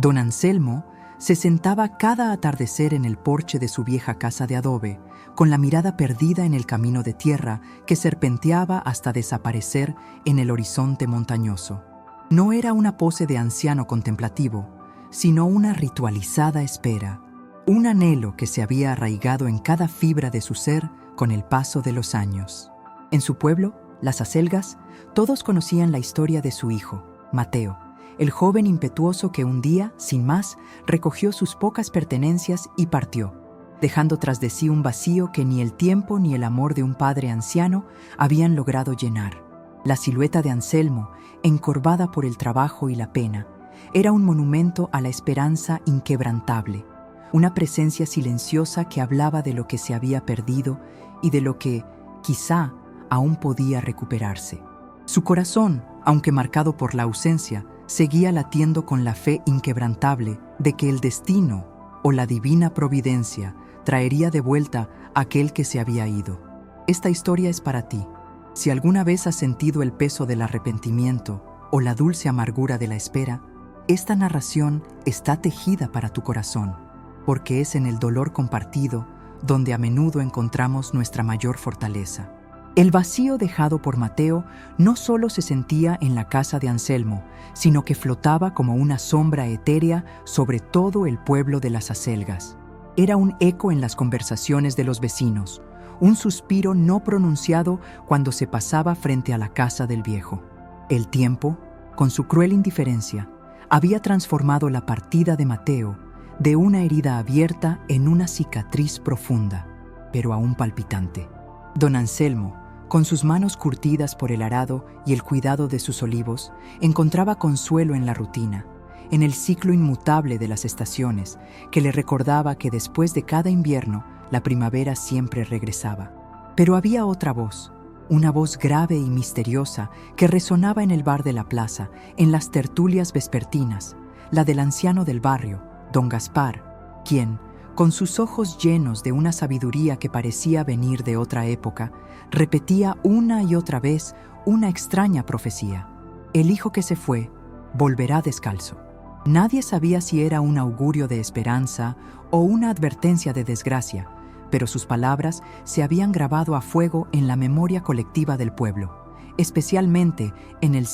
Don Anselmo se sentaba cada atardecer en el porche de su vieja casa de adobe, con la mirada perdida en el camino de tierra que serpenteaba hasta desaparecer en el horizonte montañoso. No era una pose de anciano contemplativo, sino una ritualizada espera, un anhelo que se había arraigado en cada fibra de su ser con el paso de los años. En su pueblo, Las Acelgas, todos conocían la historia de su hijo, Mateo, el joven impetuoso que un día, sin más, recogió sus pocas pertenencias y partió, dejando tras de sí un vacío que ni el tiempo ni el amor de un padre anciano habían logrado llenar. La silueta de Anselmo, encorvada por el trabajo y la pena, era un monumento a la esperanza inquebrantable, una presencia silenciosa que hablaba de lo que se había perdido y de lo que, quizá, aún podía recuperarse. Su corazón, aunque marcado por la ausencia, seguía latiendo con la fe inquebrantable de que el destino o la divina providencia traería de vuelta a aquel que se había ido. Esta historia es para ti. Si alguna vez has sentido el peso del arrepentimiento o la dulce amargura de la espera, esta narración está tejida para tu corazón, porque es en el dolor compartido donde a menudo encontramos nuestra mayor fortaleza. El vacío dejado por Mateo no solo se sentía en la casa de Anselmo, sino que flotaba como una sombra etérea sobre todo el pueblo de Las Acelgas. Era un eco en las conversaciones de los vecinos, un suspiro no pronunciado cuando se pasaba frente a la casa del viejo. El tiempo, con su cruel indiferencia, había transformado la partida de Mateo de una herida abierta en una cicatriz profunda, pero aún palpitante. Don Anselmo, con sus manos curtidas por el arado y el cuidado de sus olivos, encontraba consuelo en la rutina, en el ciclo inmutable de las estaciones, que le recordaba que después de cada invierno, la primavera siempre regresaba. Pero había otra voz, una voz grave y misteriosa que resonaba en el bar de la plaza, en las tertulias vespertinas, la del anciano del barrio, don Gaspar, quien, con sus ojos llenos de una sabiduría que parecía venir de otra época, repetía una y otra vez una extraña profecía. El hijo que se fue volverá descalzo. Nadie sabía si era un augurio de esperanza o una advertencia de desgracia, pero sus palabras se habían grabado a fuego en la memoria colectiva del pueblo, especialmente en el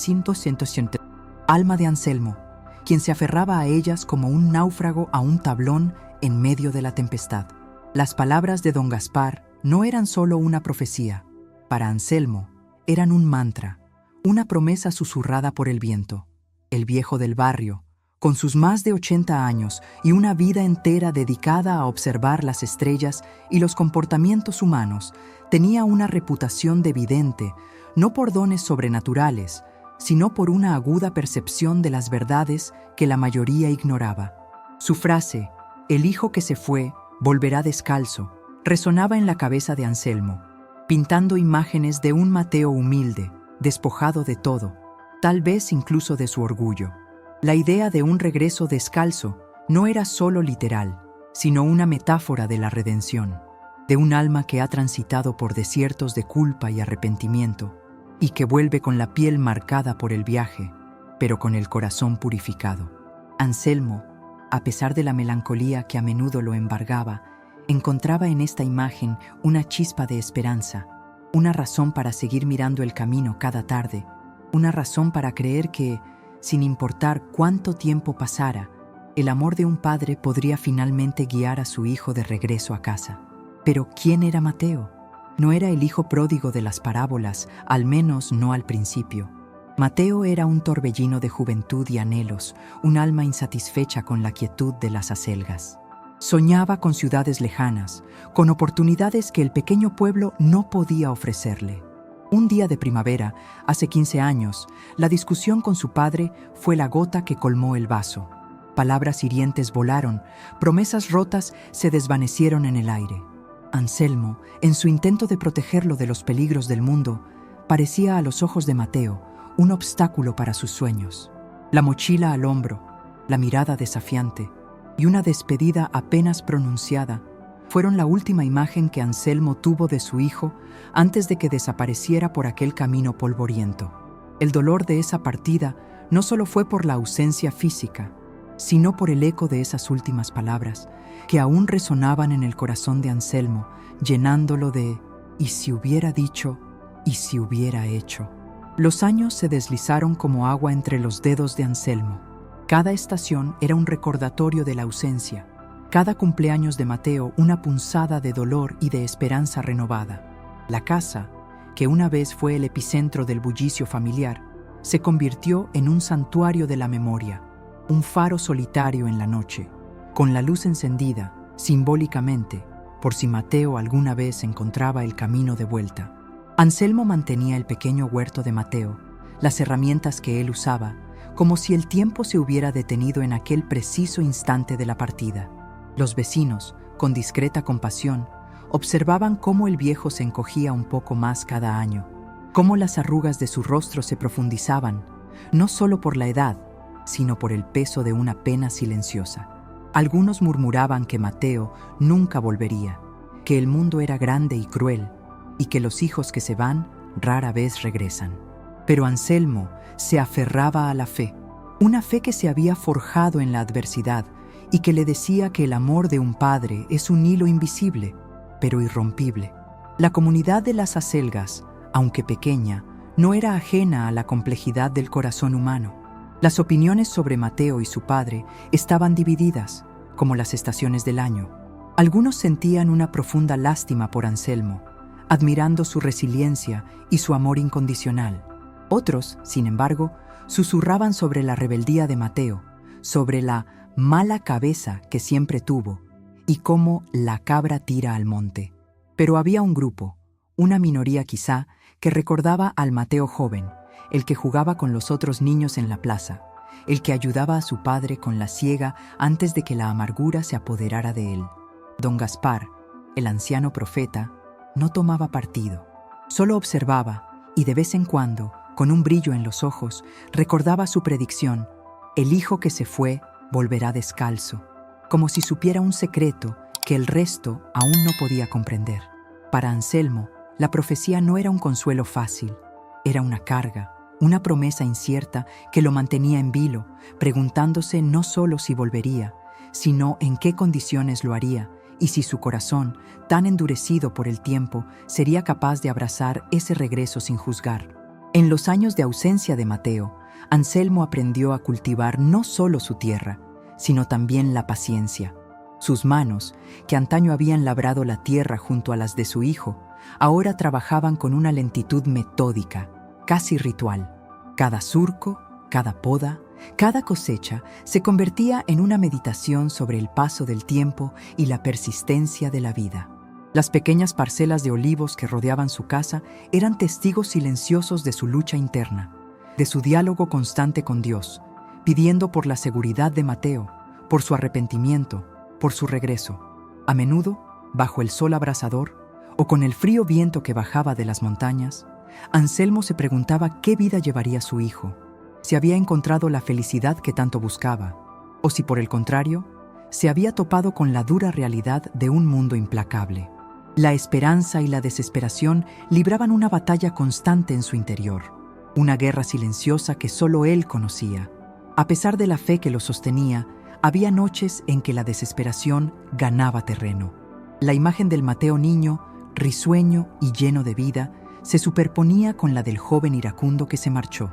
alma de Anselmo, quien se aferraba a ellas como un náufrago a un tablón en medio de la tempestad. Las palabras de don Gaspar no eran solo una profecía. Para Anselmo, eran un mantra, una promesa susurrada por el viento. El viejo del barrio, con sus más de 80 años y una vida entera dedicada a observar las estrellas y los comportamientos humanos, tenía una reputación de vidente, no por dones sobrenaturales, sino por una aguda percepción de las verdades que la mayoría ignoraba. Su frase, "El hijo que se fue volverá descalzo", resonaba en la cabeza de Anselmo, pintando imágenes de un Mateo humilde, despojado de todo, tal vez incluso de su orgullo. La idea de un regreso descalzo no era solo literal, sino una metáfora de la redención, de un alma que ha transitado por desiertos de culpa y arrepentimiento, y que vuelve con la piel marcada por el viaje, pero con el corazón purificado. Anselmo, a pesar de la melancolía que a menudo lo embargaba, encontraba en esta imagen una chispa de esperanza, una razón para seguir mirando el camino cada tarde, una razón para creer que, sin importar cuánto tiempo pasara, el amor de un padre podría finalmente guiar a su hijo de regreso a casa. Pero ¿quién era Mateo? No era el hijo pródigo de las parábolas, al menos no al principio. Mateo era un torbellino de juventud y anhelos, un alma insatisfecha con la quietud de las acelgas. Soñaba con ciudades lejanas, con oportunidades que el pequeño pueblo no podía ofrecerle. Un día de primavera, hace 15 años, la discusión con su padre fue la gota que colmó el vaso. Palabras hirientes volaron, promesas rotas se desvanecieron en el aire. Anselmo, en su intento de protegerlo de los peligros del mundo, parecía a los ojos de Mateo un obstáculo para sus sueños. La mochila al hombro, la mirada desafiante y una despedida apenas pronunciada fueron la última imagen que Anselmo tuvo de su hijo antes de que desapareciera por aquel camino polvoriento. El dolor de esa partida no solo fue por la ausencia física, sino por el eco de esas últimas palabras que aún resonaban en el corazón de Anselmo, llenándolo de «y si hubiera dicho, y si hubiera hecho». Los años se deslizaron como agua entre los dedos de Anselmo. Cada estación era un recordatorio de la ausencia, cada cumpleaños de Mateo una punzada de dolor y de esperanza renovada. La casa, que una vez fue el epicentro del bullicio familiar, se convirtió en un santuario de la memoria, un faro solitario en la noche, con la luz encendida, simbólicamente, por si Mateo alguna vez encontraba el camino de vuelta. Anselmo mantenía el pequeño huerto de Mateo, las herramientas que él usaba, como si el tiempo se hubiera detenido en aquel preciso instante de la partida. Los vecinos, con discreta compasión, observaban cómo el viejo se encogía un poco más cada año, cómo las arrugas de su rostro se profundizaban, no solo por la edad, sino por el peso de una pena silenciosa. Algunos murmuraban que Mateo nunca volvería, que el mundo era grande y cruel, y que los hijos que se van rara vez regresan. Pero Anselmo se aferraba a la fe, una fe que se había forjado en la adversidad y que le decía que el amor de un padre es un hilo invisible, pero irrompible. La comunidad de las acelgas, aunque pequeña, no era ajena a la complejidad del corazón humano. Las opiniones sobre Mateo y su padre estaban divididas, como las estaciones del año. Algunos sentían una profunda lástima por Anselmo, admirando su resiliencia y su amor incondicional. Otros, sin embargo, susurraban sobre la rebeldía de Mateo, sobre la mala cabeza que siempre tuvo y cómo la cabra tira al monte. Pero había un grupo, una minoría quizá, que recordaba al Mateo joven, el que jugaba con los otros niños en la plaza, el que ayudaba a su padre con la siega antes de que la amargura se apoderara de él. Don Gaspar, el anciano profeta, no tomaba partido, solo observaba y de vez en cuando, con un brillo en los ojos, recordaba su predicción: el hijo que se fue volverá descalzo, como si supiera un secreto que el resto aún no podía comprender. Para Anselmo, la profecía no era un consuelo fácil, era una carga, una promesa incierta que lo mantenía en vilo, preguntándose no solo si volvería, sino en qué condiciones lo haría y si su corazón, tan endurecido por el tiempo, sería capaz de abrazar ese regreso sin juzgar. En los años de ausencia de Mateo, Anselmo aprendió a cultivar no solo su tierra, sino también la paciencia. Sus manos, que antaño habían labrado la tierra junto a las de su hijo, ahora trabajaban con una lentitud metódica, casi ritual. Cada surco, cada poda, cada cosecha se convertía en una meditación sobre el paso del tiempo y la persistencia de la vida. Las pequeñas parcelas de olivos que rodeaban su casa eran testigos silenciosos de su lucha interna, de su diálogo constante con Dios, pidiendo por la seguridad de Mateo, por su arrepentimiento, por su regreso. A menudo, bajo el sol abrasador, o con el frío viento que bajaba de las montañas, Anselmo se preguntaba qué vida llevaría su hijo, si había encontrado la felicidad que tanto buscaba, o si por el contrario, se había topado con la dura realidad de un mundo implacable. La esperanza y la desesperación libraban una batalla constante en su interior, una guerra silenciosa que solo él conocía. A pesar de la fe que lo sostenía, había noches en que la desesperación ganaba terreno. La imagen del Mateo niño, risueño y lleno de vida, se superponía con la del joven iracundo que se marchó.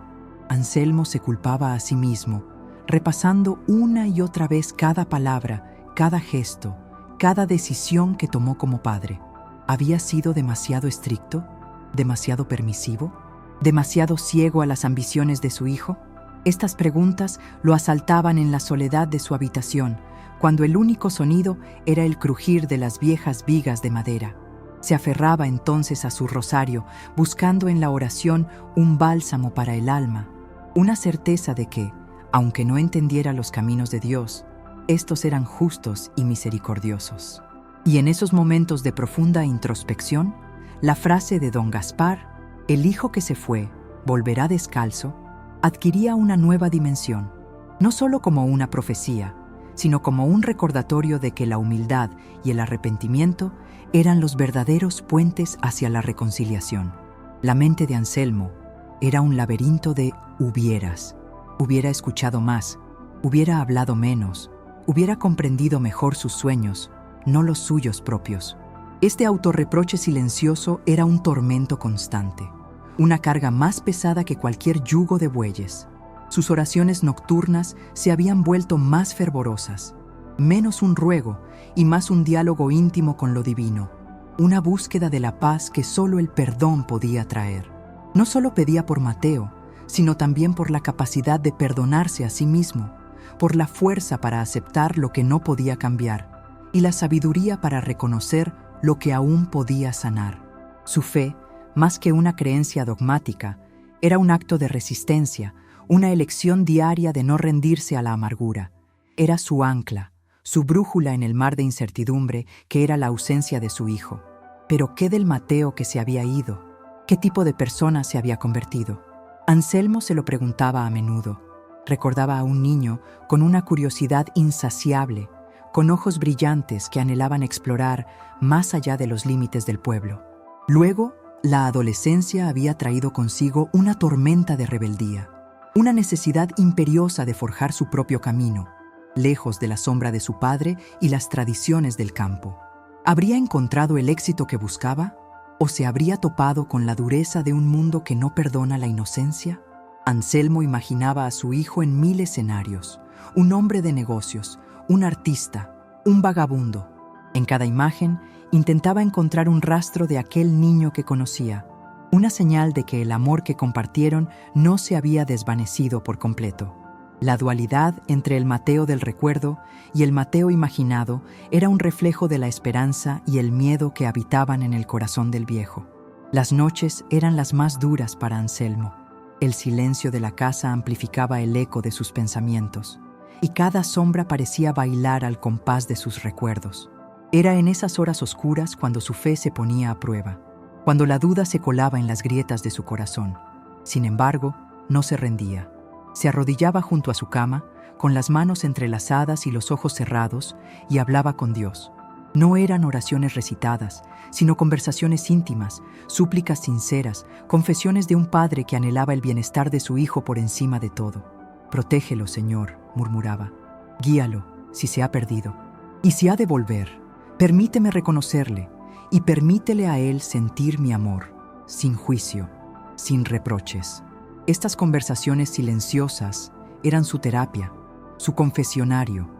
Anselmo se culpaba a sí mismo, repasando una y otra vez cada palabra, cada gesto, cada decisión que tomó como padre. ¿Había sido demasiado estricto? ¿Demasiado permisivo? ¿Demasiado ciego a las ambiciones de su hijo? Estas preguntas lo asaltaban en la soledad de su habitación, cuando el único sonido era el crujir de las viejas vigas de madera. Se aferraba entonces a su rosario, buscando en la oración un bálsamo para el alma, una certeza de que, aunque no entendiera los caminos de Dios, estos eran justos y misericordiosos. Y en esos momentos de profunda introspección, la frase de don Gaspar, el hijo que se fue, volverá descalzo, adquiría una nueva dimensión, no solo como una profecía, sino como un recordatorio de que la humildad y el arrepentimiento eran los verdaderos puentes hacia la reconciliación. La mente de Anselmo era un laberinto de hubieras. Hubiera escuchado más, hubiera hablado menos, hubiera comprendido mejor sus sueños, no los suyos propios. Este autorreproche silencioso era un tormento constante, una carga más pesada que cualquier yugo de bueyes. Sus oraciones nocturnas se habían vuelto más fervorosas, menos un ruego y más un diálogo íntimo con lo divino, una búsqueda de la paz que solo el perdón podía traer. No solo pedía por Mateo, sino también por la capacidad de perdonarse a sí mismo, por la fuerza para aceptar lo que no podía cambiar y la sabiduría para reconocer lo que aún podía sanar. Su fe, más que una creencia dogmática, era un acto de resistencia, una elección diaria de no rendirse a la amargura. Era su ancla, su brújula en el mar de incertidumbre que era la ausencia de su hijo. Pero ¿qué del Mateo que se había ido? ¿Qué tipo de persona se había convertido? Anselmo se lo preguntaba a menudo. Recordaba a un niño con una curiosidad insaciable, con ojos brillantes que anhelaban explorar más allá de los límites del pueblo. Luego, la adolescencia había traído consigo una tormenta de rebeldía, una necesidad imperiosa de forjar su propio camino, lejos de la sombra de su padre y las tradiciones del campo. ¿Habría encontrado el éxito que buscaba? ¿O se habría topado con la dureza de un mundo que no perdona la inocencia? Anselmo imaginaba a su hijo en 1000 escenarios, un hombre de negocios, un artista, un vagabundo. En cada imagen intentaba encontrar un rastro de aquel niño que conocía, una señal de que el amor que compartieron no se había desvanecido por completo. La dualidad entre el Mateo del recuerdo y el Mateo imaginado era un reflejo de la esperanza y el miedo que habitaban en el corazón del viejo. Las noches eran las más duras para Anselmo. El silencio de la casa amplificaba el eco de sus pensamientos, y cada sombra parecía bailar al compás de sus recuerdos. Era en esas horas oscuras cuando su fe se ponía a prueba, cuando la duda se colaba en las grietas de su corazón. Sin embargo, no se rendía. Se arrodillaba junto a su cama, con las manos entrelazadas y los ojos cerrados, y hablaba con Dios. No eran oraciones recitadas, sino conversaciones íntimas, súplicas sinceras, confesiones de un padre que anhelaba el bienestar de su hijo por encima de todo. «Protégelo, Señor», murmuraba. «Guíalo, si se ha perdido. Y si ha de volver, permíteme reconocerle, y permítele a él sentir mi amor, sin juicio, sin reproches». Estas conversaciones silenciosas eran su terapia, su confesionario,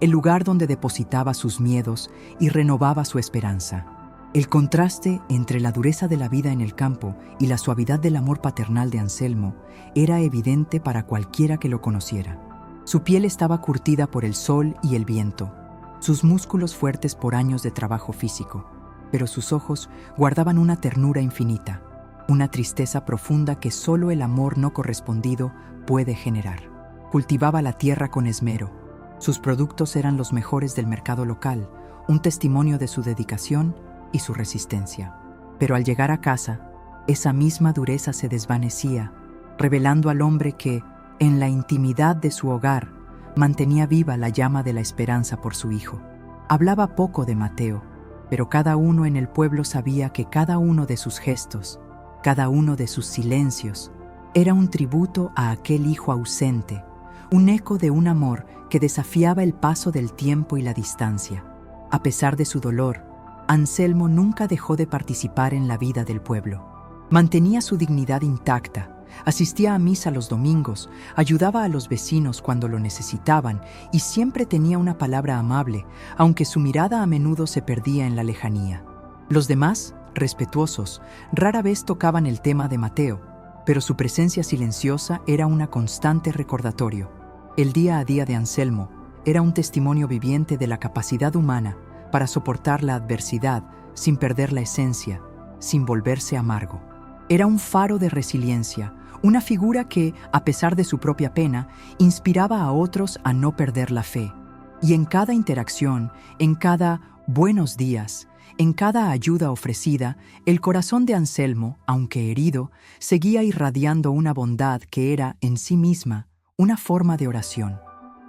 el lugar donde depositaba sus miedos y renovaba su esperanza. El contraste entre la dureza de la vida en el campo y la suavidad del amor paternal de Anselmo era evidente para cualquiera que lo conociera. Su piel estaba curtida por el sol y el viento, sus músculos fuertes por años de trabajo físico, pero sus ojos guardaban una ternura infinita, una tristeza profunda que solo el amor no correspondido puede generar. Cultivaba la tierra con esmero. Sus productos eran los mejores del mercado local, un testimonio de su dedicación y su resistencia. Pero al llegar a casa, esa misma dureza se desvanecía, revelando al hombre que, en la intimidad de su hogar, mantenía viva la llama de la esperanza por su hijo. Hablaba poco de Mateo, pero cada uno en el pueblo sabía que cada uno de sus gestos, cada uno de sus silencios, era un tributo a aquel hijo ausente, un eco de un amor que desafiaba el paso del tiempo y la distancia. A pesar de su dolor, Anselmo nunca dejó de participar en la vida del pueblo. Mantenía su dignidad intacta, asistía a misa los domingos, ayudaba a los vecinos cuando lo necesitaban y siempre tenía una palabra amable, aunque su mirada a menudo se perdía en la lejanía. Los demás, respetuosos, rara vez tocaban el tema de Mateo, pero su presencia silenciosa era un constante recordatorio. El día a día de Anselmo era un testimonio viviente de la capacidad humana para soportar la adversidad sin perder la esencia, sin volverse amargo. Era un faro de resiliencia, una figura que, a pesar de su propia pena, inspiraba a otros a no perder la fe. Y en cada interacción, en cada buenos días, en cada ayuda ofrecida, el corazón de Anselmo, aunque herido, seguía irradiando una bondad que era, en sí misma, una forma de oración.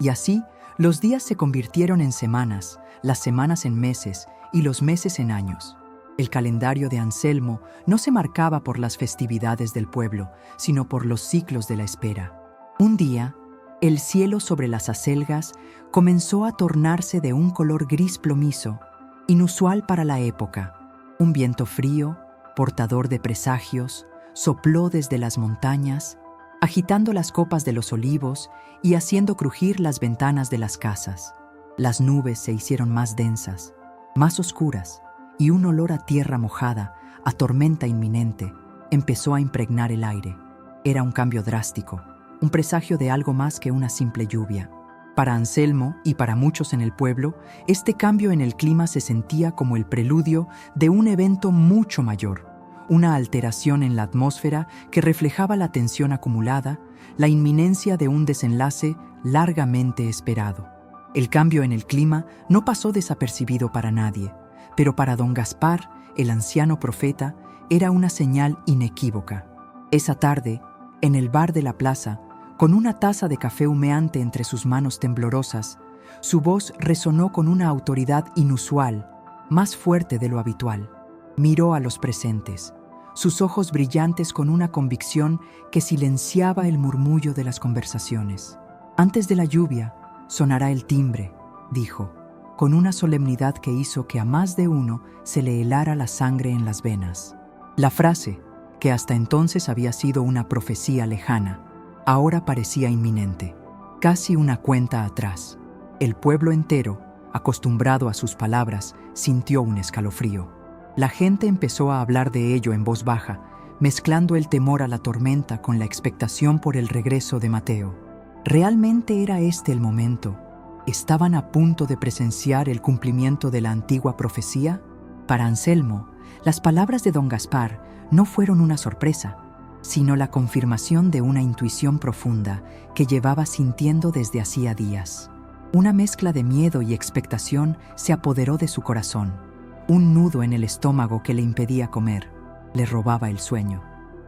Y así, los días se convirtieron en semanas, las semanas en meses y los meses en años. El calendario de Anselmo no se marcaba por las festividades del pueblo, sino por los ciclos de la espera. Un día, El cielo sobre las acelgas comenzó a tornarse de un color gris plomizo, inusual para la época. Un viento frío, portador de presagios, sopló desde las montañas, agitando las copas de los olivos y haciendo crujir las ventanas de las casas. Las nubes se hicieron más densas, más oscuras, y un olor a tierra mojada, a tormenta inminente, empezó a impregnar el aire. Era un cambio drástico, un presagio de algo más que una simple lluvia. Para Anselmo y para muchos en el pueblo, este cambio en el clima se sentía como el preludio de un evento mucho mayor, una alteración en la atmósfera que reflejaba la tensión acumulada, la inminencia de un desenlace largamente esperado. El cambio en el clima no pasó desapercibido para nadie, pero para don Gaspar, el anciano profeta, era una señal inequívoca. Esa tarde, en el bar de la plaza, con una taza de café humeante entre sus manos temblorosas, su voz resonó con una autoridad inusual, más fuerte de lo habitual. Miró a los presentes, sus ojos brillantes con una convicción que silenciaba el murmullo de las conversaciones. «Antes de la lluvia, sonará el timbre», dijo, con una solemnidad que hizo que a más de uno se le helara la sangre en las venas. La frase, que hasta entonces había sido una profecía lejana, ahora parecía inminente, casi una cuenta atrás. El pueblo entero, acostumbrado a sus palabras, sintió un escalofrío. La gente empezó a hablar de ello en voz baja, mezclando el temor a la tormenta con la expectación por el regreso de Mateo. ¿Realmente era este el momento? ¿Estaban a punto de presenciar el cumplimiento de la antigua profecía? Para Anselmo, las palabras de don Gaspar no fueron una sorpresa, sino la confirmación de una intuición profunda que llevaba sintiendo desde hacía días. Una mezcla de miedo y expectación se apoderó de su corazón. Un nudo en el estómago que le impedía comer, le robaba el sueño.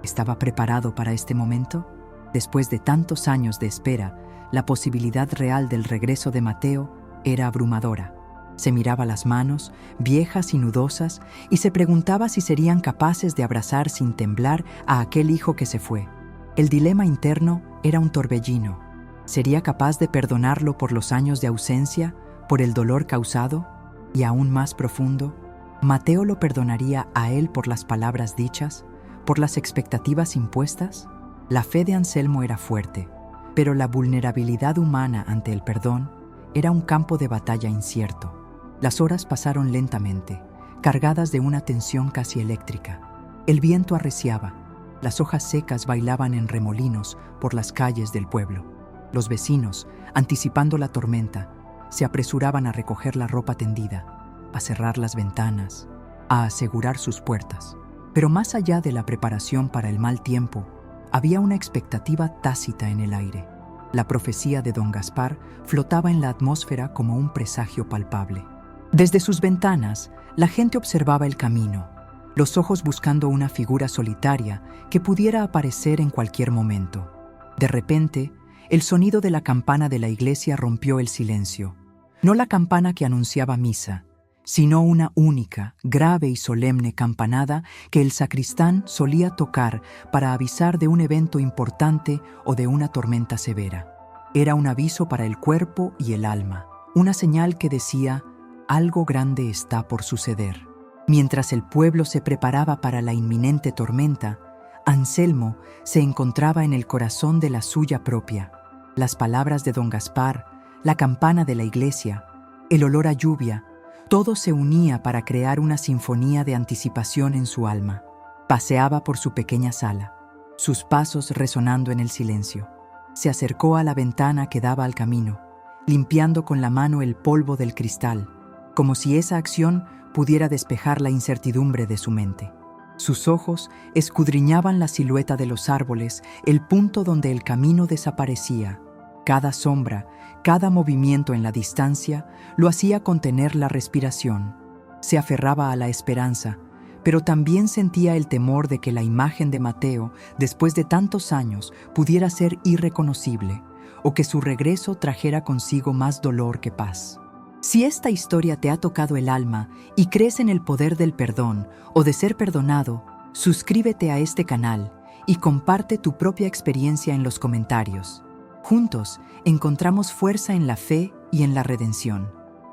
¿Estaba preparado para este momento? Después de tantos años de espera, la posibilidad real del regreso de Mateo era abrumadora. Se miraba las manos, viejas y nudosas, y se preguntaba si serían capaces de abrazar sin temblar a aquel hijo que se fue. El dilema interno era un torbellino. ¿Sería capaz de perdonarlo por los años de ausencia, por el dolor causado? Y aún más profundo, ¿Mateo lo perdonaría a él por las palabras dichas, por las expectativas impuestas? La fe de Anselmo era fuerte, pero la vulnerabilidad humana ante el perdón era un campo de batalla incierto. Las horas pasaron lentamente, cargadas de una tensión casi eléctrica. El viento arreciaba, las hojas secas bailaban en remolinos por las calles del pueblo. Los vecinos, anticipando la tormenta, se apresuraban a recoger la ropa tendida, a cerrar las ventanas, a asegurar sus puertas. Pero más allá de la preparación para el mal tiempo, había una expectativa tácita en el aire. La profecía de don Gaspar flotaba en la atmósfera como un presagio palpable. Desde sus ventanas, la gente observaba el camino, los ojos buscando una figura solitaria que pudiera aparecer en cualquier momento. De repente, el sonido de la campana de la iglesia rompió el silencio. No la campana que anunciaba misa, sino una única, grave y solemne campanada que el sacristán solía tocar para avisar de un evento importante o de una tormenta severa. Era un aviso para el cuerpo y el alma, una señal que decía: algo grande está por suceder. Mientras el pueblo se preparaba para la inminente tormenta, Anselmo se encontraba en el corazón de la suya propia. Las palabras de don Gaspar, la campana de la iglesia, el olor a lluvia, todo se unía para crear una sinfonía de anticipación en su alma. Paseaba por su pequeña sala, sus pasos resonando en el silencio. Se acercó a la ventana que daba al camino, limpiando con la mano el polvo del cristal, como si esa acción pudiera despejar la incertidumbre de su mente. Sus ojos escudriñaban la silueta de los árboles, el punto donde el camino desaparecía. Cada sombra, cada movimiento en la distancia lo hacía contener la respiración. Se aferraba a la esperanza, pero también sentía el temor de que la imagen de Mateo, después de tantos años, pudiera ser irreconocible, o que su regreso trajera consigo más dolor que paz. Si esta historia te ha tocado el alma y crees en el poder del perdón o de ser perdonado, suscríbete a este canal y comparte tu propia experiencia en los comentarios. Juntos encontramos fuerza en la fe y en la redención.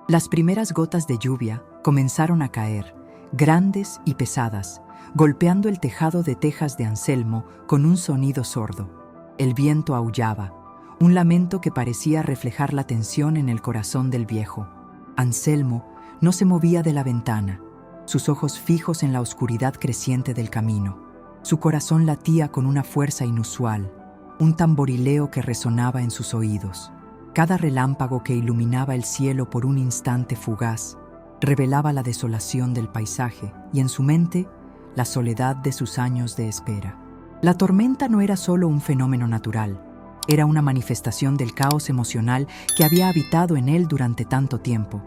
Las primeras gotas de lluvia comenzaron a caer, grandes y pesadas, golpeando el tejado de tejas de Anselmo con un sonido sordo. El viento aullaba, un lamento que parecía reflejar la tensión en el corazón del viejo. Anselmo no se movía de la ventana, sus ojos fijos en la oscuridad creciente del camino. Su corazón latía con una fuerza inusual, un tamborileo que resonaba en sus oídos. Cada relámpago que iluminaba el cielo por un instante fugaz revelaba la desolación del paisaje y en su mente la soledad de sus años de espera. La tormenta no era solo un fenómeno natural, era una manifestación del caos emocional que había habitado en él durante tanto tiempo.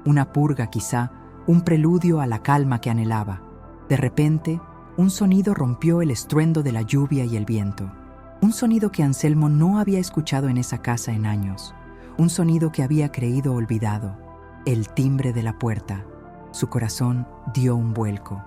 Una purga quizá, un preludio a la calma que anhelaba. De repente, un sonido rompió el estruendo de la lluvia y el viento. Un sonido que Anselmo no había escuchado en esa casa en años. Un sonido que había creído olvidado. El timbre de la puerta. Su corazón dio un vuelco.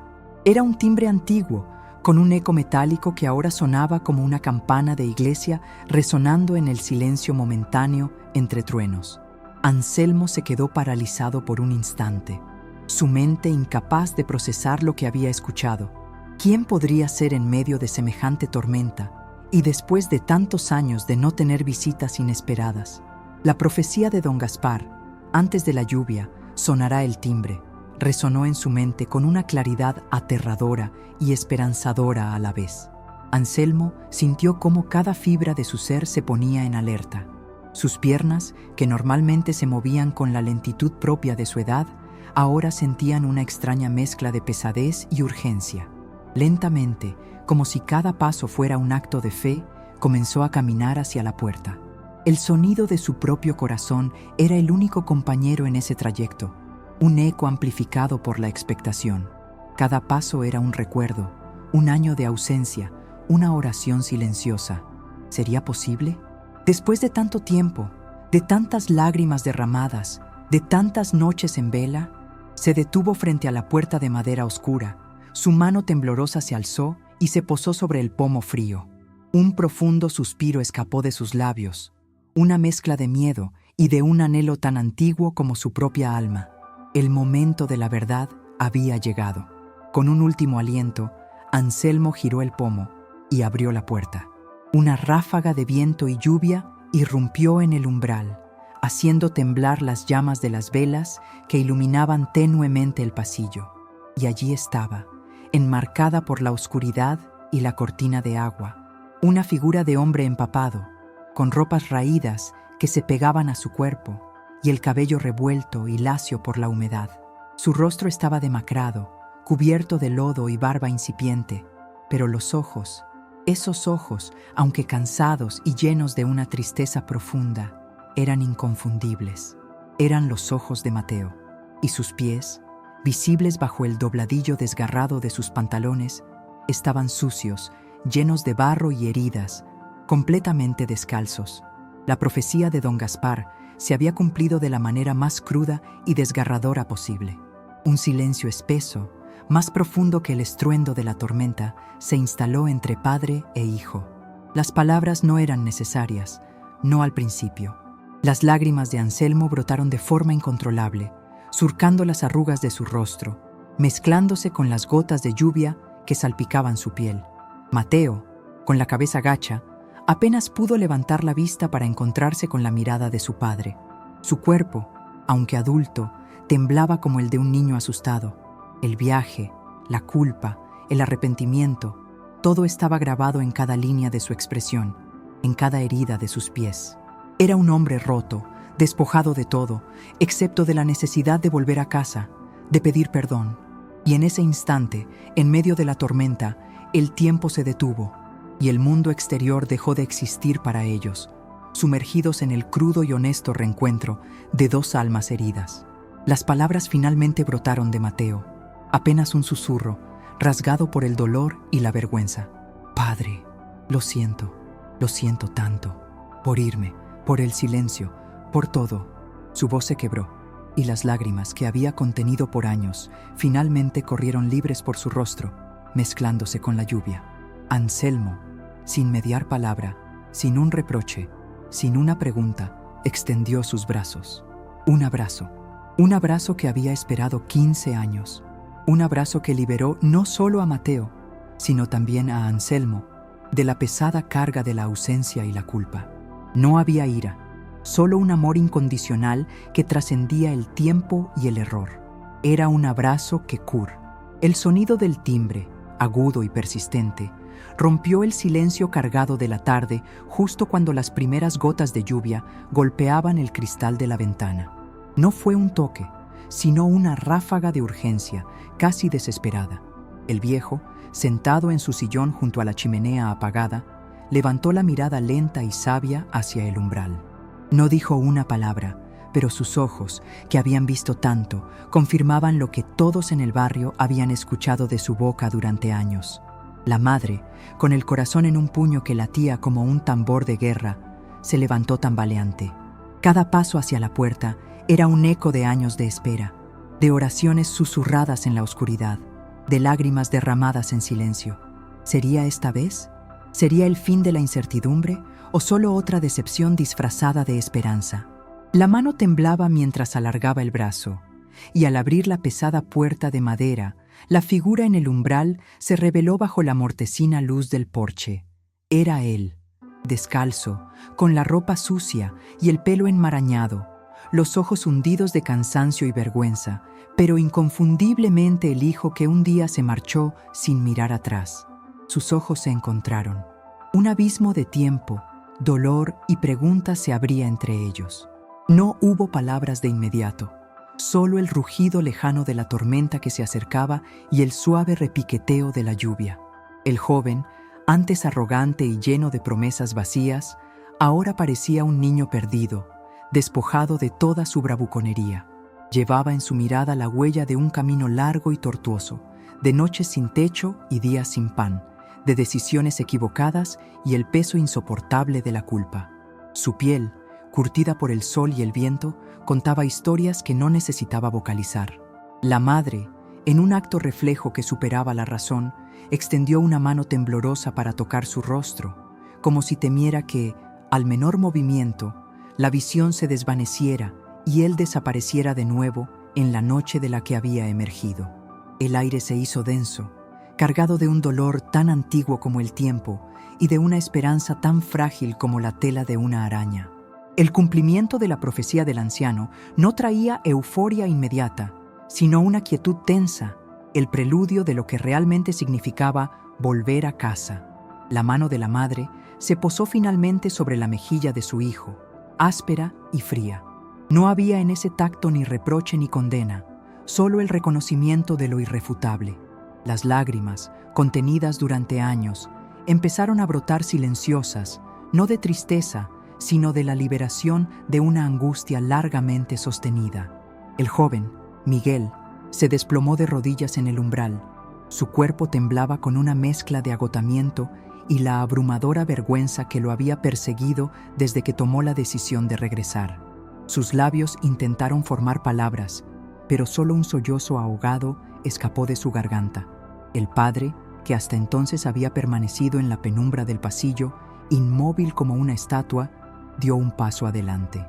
Era un timbre antiguo, con un eco metálico que ahora sonaba como una campana de iglesia resonando en el silencio momentáneo entre truenos. Anselmo se quedó paralizado por un instante, su mente incapaz de procesar lo que había escuchado. ¿Quién podría ser en medio de semejante tormenta y después de tantos años de no tener visitas inesperadas? La profecía de don Gaspar, antes de la lluvia, sonará el timbre, resonó en su mente con una claridad aterradora y esperanzadora a la vez. Anselmo sintió cómo cada fibra de su ser se ponía en alerta. Sus piernas, que normalmente se movían con la lentitud propia de su edad, ahora sentían una extraña mezcla de pesadez y urgencia. Lentamente, como si cada paso fuera un acto de fe, comenzó a caminar hacia la puerta. El sonido de su propio corazón era el único compañero en ese trayecto, un eco amplificado por la expectación. Cada paso era un recuerdo, un año de ausencia, una oración silenciosa. ¿Sería posible? Después de tanto tiempo, de tantas lágrimas derramadas, de tantas noches en vela, se detuvo frente a la puerta de madera oscura. Su mano temblorosa se alzó y se posó sobre el pomo frío. Un profundo suspiro escapó de sus labios, una mezcla de miedo y de un anhelo tan antiguo como su propia alma. El momento de la verdad había llegado. Con un último aliento, Anselmo giró el pomo y abrió la puerta. Una ráfaga de viento y lluvia irrumpió en el umbral, haciendo temblar las llamas de las velas que iluminaban tenuemente el pasillo. Y allí estaba, enmarcada por la oscuridad y la cortina de agua, una figura de hombre empapado, con ropas raídas que se pegaban a su cuerpo y el cabello revuelto y lacio por la humedad. Su rostro estaba demacrado, cubierto de lodo y barba incipiente, pero los ojos, esos ojos, aunque cansados y llenos de una tristeza profunda, eran inconfundibles. Eran los ojos de Mateo, y sus pies, visibles bajo el dobladillo desgarrado de sus pantalones, estaban sucios, llenos de barro y heridas, completamente descalzos. La profecía de don Gaspar se había cumplido de la manera más cruda y desgarradora posible. Un silencio espeso, más profundo que el estruendo de la tormenta, se instaló entre padre e hijo. Las palabras no eran necesarias, no al principio. Las lágrimas de Anselmo brotaron de forma incontrolable, surcando las arrugas de su rostro, mezclándose con las gotas de lluvia que salpicaban su piel. Mateo, con la cabeza gacha, apenas pudo levantar la vista para encontrarse con la mirada de su padre. Su cuerpo, aunque adulto, temblaba como el de un niño asustado. El viaje, la culpa, el arrepentimiento, todo estaba grabado en cada línea de su expresión, en cada herida de sus pies. Era un hombre roto, despojado de todo, excepto de la necesidad de volver a casa, de pedir perdón. Y en ese instante, en medio de la tormenta, el tiempo se detuvo y el mundo exterior dejó de existir para ellos, sumergidos en el crudo y honesto reencuentro de dos almas heridas. Las palabras finalmente brotaron de Mateo, apenas un susurro, rasgado por el dolor y la vergüenza. Padre, lo siento tanto, por irme, por el silencio, por todo. Su voz se quebró, y las lágrimas que había contenido por años finalmente corrieron libres por su rostro, mezclándose con la lluvia. Anselmo, sin mediar palabra, sin un reproche, sin una pregunta, extendió sus brazos. Un abrazo que había esperado 15 años. Un abrazo que liberó no solo a Mateo, sino también a Anselmo, de la pesada carga de la ausencia y la culpa. No había ira, solo un amor incondicional que trascendía el tiempo y el error. Era un abrazo que cura. El sonido del timbre, agudo y persistente, rompió el silencio cargado de la tarde justo cuando las primeras gotas de lluvia golpeaban el cristal de la ventana. No fue un toque, sino una ráfaga de urgencia, casi desesperada. El viejo, sentado en su sillón junto a la chimenea apagada, levantó la mirada lenta y sabia hacia el umbral. No dijo una palabra, pero sus ojos, que habían visto tanto, confirmaban lo que todos en el barrio habían escuchado de su boca durante años. La madre, con el corazón en un puño que latía como un tambor de guerra, se levantó tambaleante. Cada paso hacia la puerta era un eco de años de espera, de oraciones susurradas en la oscuridad, de lágrimas derramadas en silencio. ¿Sería esta vez? ¿Sería el fin de la incertidumbre o solo otra decepción disfrazada de esperanza? La mano temblaba mientras alargaba el brazo, y al abrir la pesada puerta de madera, la figura en el umbral se reveló bajo la mortecina luz del porche. Era él, descalzo, con la ropa sucia y el pelo enmarañado, los ojos hundidos de cansancio y vergüenza, pero inconfundiblemente el hijo que un día se marchó sin mirar atrás. Sus ojos se encontraron. Un abismo de tiempo, dolor y preguntas se abría entre ellos. No hubo palabras de inmediato, solo el rugido lejano de la tormenta que se acercaba y el suave repiqueteo de la lluvia. El joven, antes arrogante y lleno de promesas vacías, ahora parecía un niño perdido, despojado de toda su bravuconería. Llevaba en su mirada la huella de un camino largo y tortuoso, de noches sin techo y días sin pan, de decisiones equivocadas y el peso insoportable de la culpa. Su piel, curtida por el sol y el viento, contaba historias que no necesitaba vocalizar. La madre, en un acto reflejo que superaba la razón, extendió una mano temblorosa para tocar su rostro, como si temiera que, al menor movimiento, la visión se desvaneciera y él desapareciera de nuevo en la noche de la que había emergido. El aire se hizo denso, cargado de un dolor tan antiguo como el tiempo y de una esperanza tan frágil como la tela de una araña. El cumplimiento de la profecía del anciano no traía euforia inmediata, sino una quietud tensa, el preludio de lo que realmente significaba volver a casa. La mano de la madre se posó finalmente sobre la mejilla de su hijo, áspera y fría. No había en ese tacto ni reproche ni condena, solo el reconocimiento de lo irrefutable. Las lágrimas, contenidas durante años, empezaron a brotar silenciosas, no de tristeza, sino de la liberación de una angustia largamente sostenida. El joven, Miguel, se desplomó de rodillas en el umbral. Su cuerpo temblaba con una mezcla de agotamiento y la abrumadora vergüenza que lo había perseguido desde que tomó la decisión de regresar. Sus labios intentaron formar palabras, pero solo un sollozo ahogado escapó de su garganta. El padre, que hasta entonces había permanecido en la penumbra del pasillo, inmóvil como una estatua, dio un paso adelante.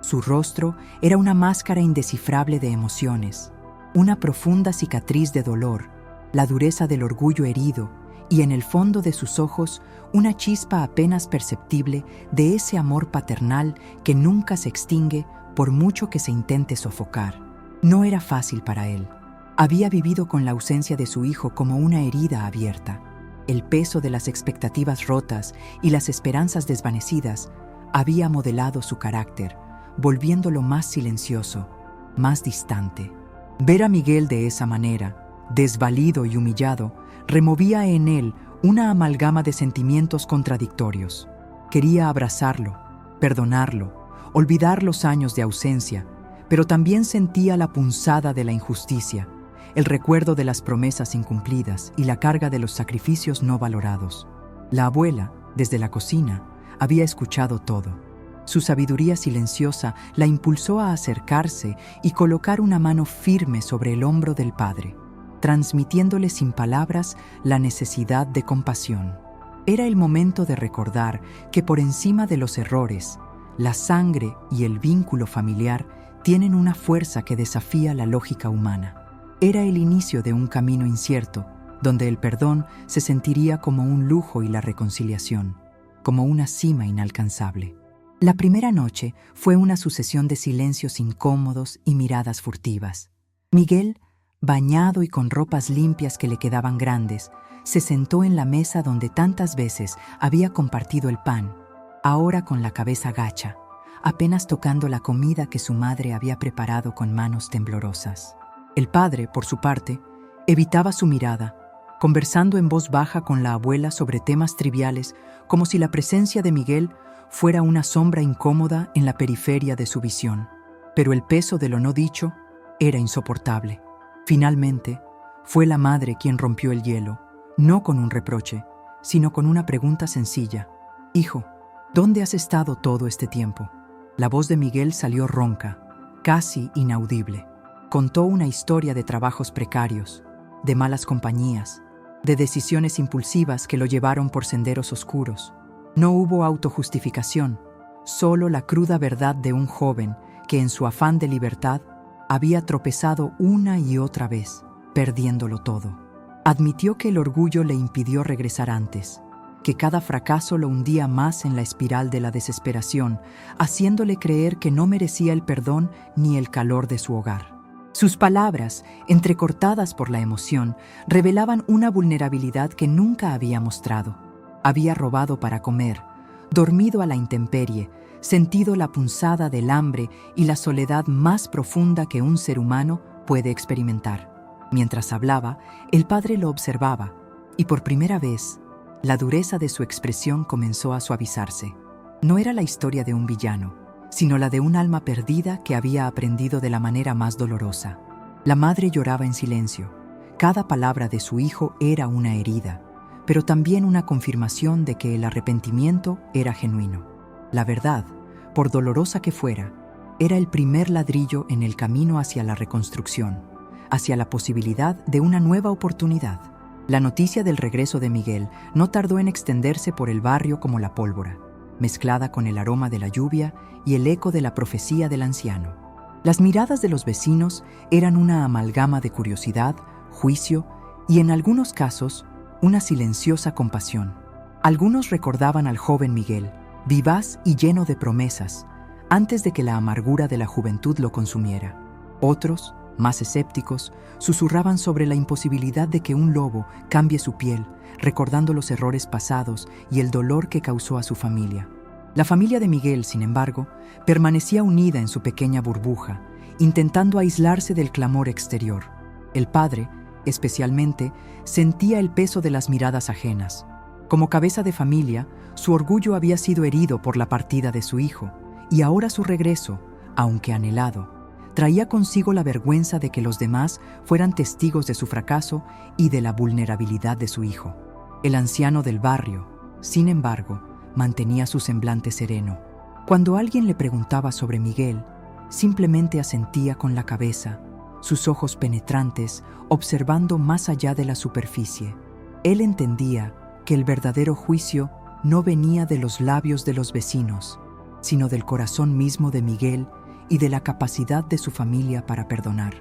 Su rostro era una máscara indescifrable de emociones, una profunda cicatriz de dolor, la dureza del orgullo herido y en el fondo de sus ojos una chispa apenas perceptible de ese amor paternal que nunca se extingue por mucho que se intente sofocar. No era fácil para él. Había vivido con la ausencia de su hijo como una herida abierta. El peso de las expectativas rotas y las esperanzas desvanecidas había modelado su carácter, volviéndolo más silencioso, más distante. Ver a Miguel de esa manera, desvalido y humillado, removía en él una amalgama de sentimientos contradictorios. Quería abrazarlo, perdonarlo, olvidar los años de ausencia, pero también sentía la punzada de la injusticia, el recuerdo de las promesas incumplidas y la carga de los sacrificios no valorados. La abuela, desde la cocina, había escuchado todo. Su sabiduría silenciosa la impulsó a acercarse y colocar una mano firme sobre el hombro del padre, transmitiéndole sin palabras la necesidad de compasión. Era el momento de recordar que por encima de los errores, La sangre y el vínculo familiar tienen una fuerza que desafía la lógica humana. Era el inicio de un camino incierto, donde el perdón se sentiría como un lujo y la reconciliación, como una cima inalcanzable. La primera noche fue una sucesión de silencios incómodos y miradas furtivas. Miguel, bañado y con ropas limpias que le quedaban grandes, se sentó en la mesa donde tantas veces había compartido el pan, ahora con la cabeza gacha, apenas tocando la comida que su madre había preparado con manos temblorosas. El padre, por su parte, evitaba su mirada, conversando en voz baja con la abuela sobre temas triviales, como si la presencia de Miguel fuera una sombra incómoda en la periferia de su visión. Pero el peso de lo no dicho era insoportable. Finalmente, fue la madre quien rompió el hielo, no con un reproche, sino con una pregunta sencilla. «Hijo, ¿dónde has estado todo este tiempo?». La voz de Miguel salió ronca, casi inaudible. Contó una historia de trabajos precarios, de malas compañías, de decisiones impulsivas que lo llevaron por senderos oscuros. No hubo autojustificación, solo la cruda verdad de un joven que en su afán de libertad había tropezado una y otra vez, perdiéndolo todo. Admitió que el orgullo le impidió regresar antes, que cada fracaso lo hundía más en la espiral de la desesperación, haciéndole creer que no merecía el perdón ni el calor de su hogar. Sus palabras, entrecortadas por la emoción, revelaban una vulnerabilidad que nunca había mostrado. Había robado para comer, dormido a la intemperie, sentido la punzada del hambre y la soledad más profunda que un ser humano puede experimentar. Mientras hablaba, el padre lo observaba, y por primera vez, la dureza de su expresión comenzó a suavizarse. No era la historia de un villano, sino la de un alma perdida que había aprendido de la manera más dolorosa. La madre lloraba en silencio. Cada palabra de su hijo era una herida, pero también una confirmación de que el arrepentimiento era genuino. La verdad, por dolorosa que fuera, era el primer ladrillo en el camino hacia la reconstrucción, hacia la posibilidad de una nueva oportunidad. La noticia del regreso de Miguel no tardó en extenderse por el barrio como la pólvora, mezclada con el aroma de la lluvia y el eco de la profecía del anciano. Las miradas de los vecinos eran una amalgama de curiosidad, juicio y, en algunos casos, una silenciosa compasión. Algunos recordaban al joven Miguel, vivaz y lleno de promesas, antes de que la amargura de la juventud lo consumiera. Otros, más escépticos, susurraban sobre la imposibilidad de que un lobo cambie su piel, recordando los errores pasados y el dolor que causó a su familia. La familia de Miguel, sin embargo, permanecía unida en su pequeña burbuja, intentando aislarse del clamor exterior. El padre, especialmente, sentía el peso de las miradas ajenas. Como cabeza de familia, su orgullo había sido herido por la partida de su hijo, y ahora su regreso, aunque anhelado, traía consigo la vergüenza de que los demás fueran testigos de su fracaso y de la vulnerabilidad de su hijo. El anciano del barrio, sin embargo, mantenía su semblante sereno. Cuando alguien le preguntaba sobre Miguel, simplemente asentía con la cabeza, sus ojos penetrantes observando más allá de la superficie. Él entendía que el verdadero juicio no venía de los labios de los vecinos, sino del corazón mismo de Miguel y de la capacidad de su familia para perdonar.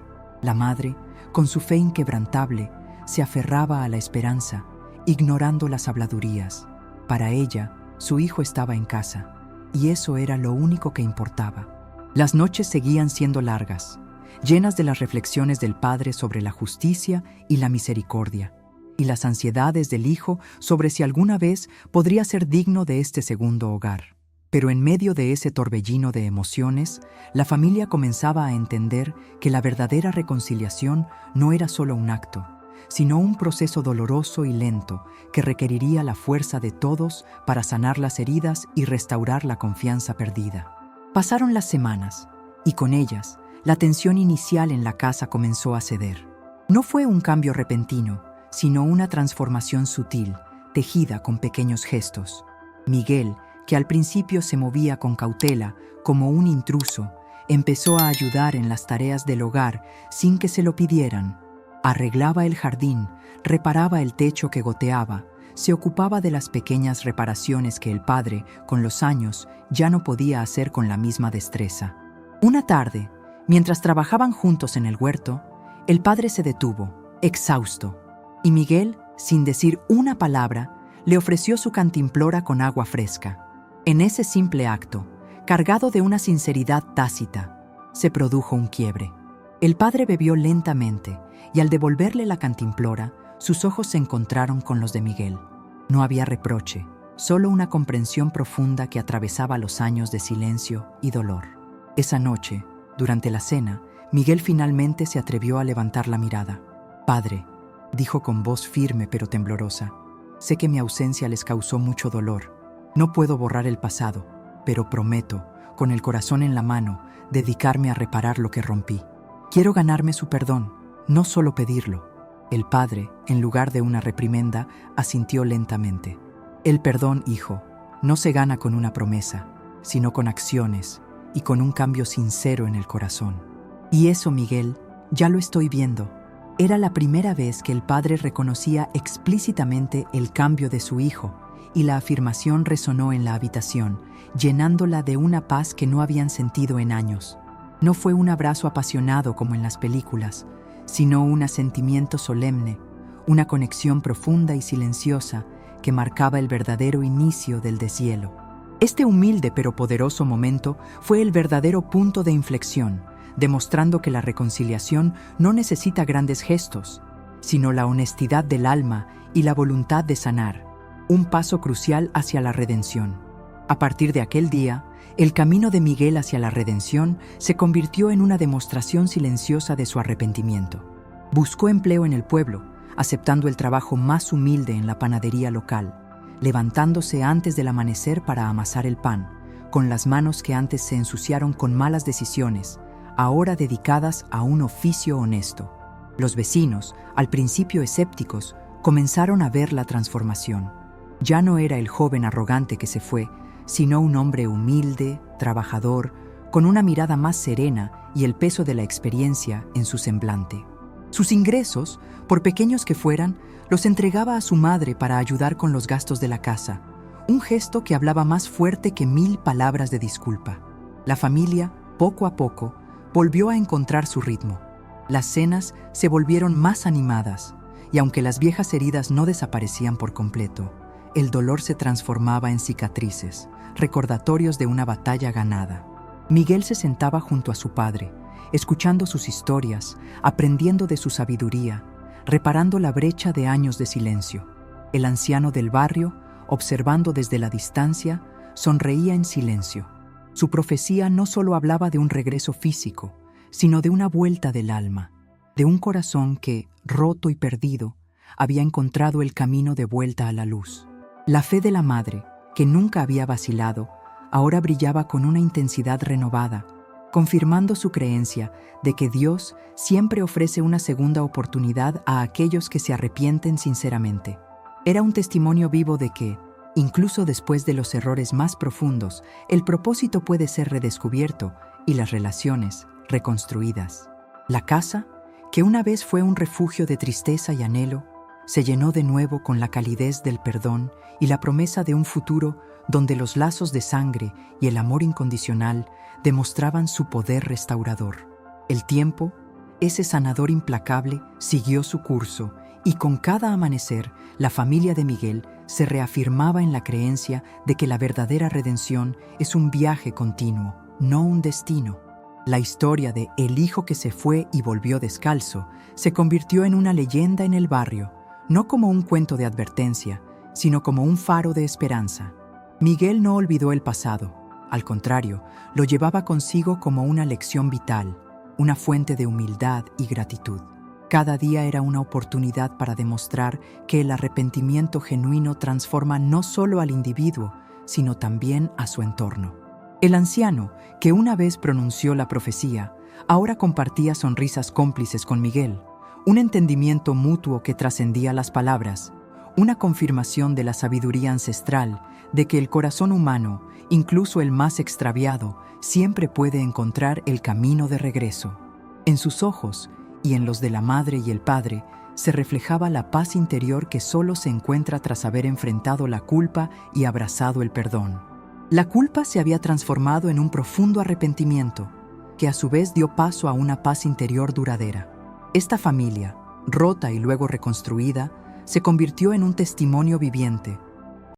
La madre, con su fe inquebrantable, se aferraba a la esperanza, ignorando las habladurías. Para ella, su hijo estaba en casa, y eso era lo único que importaba. Las noches seguían siendo largas, llenas de las reflexiones del padre sobre la justicia y la misericordia, y las ansiedades del hijo sobre si alguna vez podría ser digno de este segundo hogar. Pero en medio de ese torbellino de emociones, la familia comenzaba a entender que la verdadera reconciliación no era solo un acto, sino un proceso doloroso y lento que requeriría la fuerza de todos para sanar las heridas y restaurar la confianza perdida. Pasaron las semanas, y con ellas, la tensión inicial en la casa comenzó a ceder. No fue un cambio repentino, sino una transformación sutil, tejida con pequeños gestos. Miguel, que al principio se movía con cautela, como un intruso, empezó a ayudar en las tareas del hogar sin que se lo pidieran. Arreglaba el jardín, reparaba el techo que goteaba, se ocupaba de las pequeñas reparaciones que el padre, con los años, ya no podía hacer con la misma destreza. Una tarde, mientras trabajaban juntos en el huerto, el padre se detuvo, exhausto, y Miguel, sin decir una palabra, le ofreció su cantimplora con agua fresca. En ese simple acto, cargado de una sinceridad tácita, se produjo un quiebre. El padre bebió lentamente y al devolverle la cantimplora, sus ojos se encontraron con los de Miguel. No había reproche, solo una comprensión profunda que atravesaba los años de silencio y dolor. Esa noche, durante la cena, Miguel finalmente se atrevió a levantar la mirada. «Padre», dijo con voz firme pero temblorosa, «sé que mi ausencia les causó mucho dolor. No puedo borrar el pasado, pero prometo, con el corazón en la mano, dedicarme a reparar lo que rompí. Quiero ganarme su perdón, no solo pedirlo». El padre, en lugar de una reprimenda, asintió lentamente. «El perdón, hijo, no se gana con una promesa, sino con acciones y con un cambio sincero en el corazón». «Y eso, Miguel, ya lo estoy viendo». Era la primera vez que el padre reconocía explícitamente el cambio de su hijo, y la afirmación resonó en la habitación, llenándola de una paz que no habían sentido en años. No fue un abrazo apasionado como en las películas, sino un asentimiento solemne, una conexión profunda y silenciosa que marcaba el verdadero inicio del deshielo. Este humilde pero poderoso momento fue el verdadero punto de inflexión, demostrando que la reconciliación no necesita grandes gestos, sino la honestidad del alma y la voluntad de sanar, un paso crucial hacia la redención. A partir de aquel día, el camino de Miguel hacia la redención se convirtió en una demostración silenciosa de su arrepentimiento. Buscó empleo en el pueblo, aceptando el trabajo más humilde en la panadería local, levantándose antes del amanecer para amasar el pan, con las manos que antes se ensuciaron con malas decisiones, ahora dedicadas a un oficio honesto. Los vecinos, al principio escépticos, comenzaron a ver la transformación. Ya no era el joven arrogante que se fue, sino un hombre humilde, trabajador, con una mirada más serena y el peso de la experiencia en su semblante. Sus ingresos, por pequeños que fueran, los entregaba a su madre para ayudar con los gastos de la casa, un gesto que hablaba más fuerte que 1000 palabras de disculpa. La familia, poco a poco, volvió a encontrar su ritmo. Las cenas se volvieron más animadas, y aunque las viejas heridas no desaparecían por completo, el dolor se transformaba en cicatrices, recordatorios de una batalla ganada. Miguel se sentaba junto a su padre, escuchando sus historias, aprendiendo de su sabiduría, reparando la brecha de años de silencio. El anciano del barrio, observando desde la distancia, sonreía en silencio. Su profecía no solo hablaba de un regreso físico, sino de una vuelta del alma, de un corazón que, roto y perdido, había encontrado el camino de vuelta a la luz. La fe de la madre, que nunca había vacilado, ahora brillaba con una intensidad renovada, confirmando su creencia de que Dios siempre ofrece una segunda oportunidad a aquellos que se arrepienten sinceramente. Era un testimonio vivo de que, incluso después de los errores más profundos, el propósito puede ser redescubierto y las relaciones reconstruidas. La casa, que una vez fue un refugio de tristeza y anhelo, se llenó de nuevo con la calidez del perdón y la promesa de un futuro donde los lazos de sangre y el amor incondicional demostraban su poder restaurador. El tiempo, ese sanador implacable, siguió su curso y con cada amanecer la familia de Miguel se reafirmaba en la creencia de que la verdadera redención es un viaje continuo, no un destino. La historia de El hijo que se fue y volvió descalzo se convirtió en una leyenda en el barrio, no como un cuento de advertencia, sino como un faro de esperanza. Miguel no olvidó el pasado, al contrario, lo llevaba consigo como una lección vital, una fuente de humildad y gratitud. Cada día era una oportunidad para demostrar que el arrepentimiento genuino transforma no solo al individuo, sino también a su entorno. El anciano, que una vez pronunció la profecía, ahora compartía sonrisas cómplices con Miguel, un entendimiento mutuo que trascendía las palabras, una confirmación de la sabiduría ancestral de que el corazón humano, incluso el más extraviado, siempre puede encontrar el camino de regreso. En sus ojos, y en los de la madre y el padre, se reflejaba la paz interior que solo se encuentra tras haber enfrentado la culpa y abrazado el perdón. La culpa se había transformado en un profundo arrepentimiento, que a su vez dio paso a una paz interior duradera. Esta familia, rota y luego reconstruida, se convirtió en un testimonio viviente,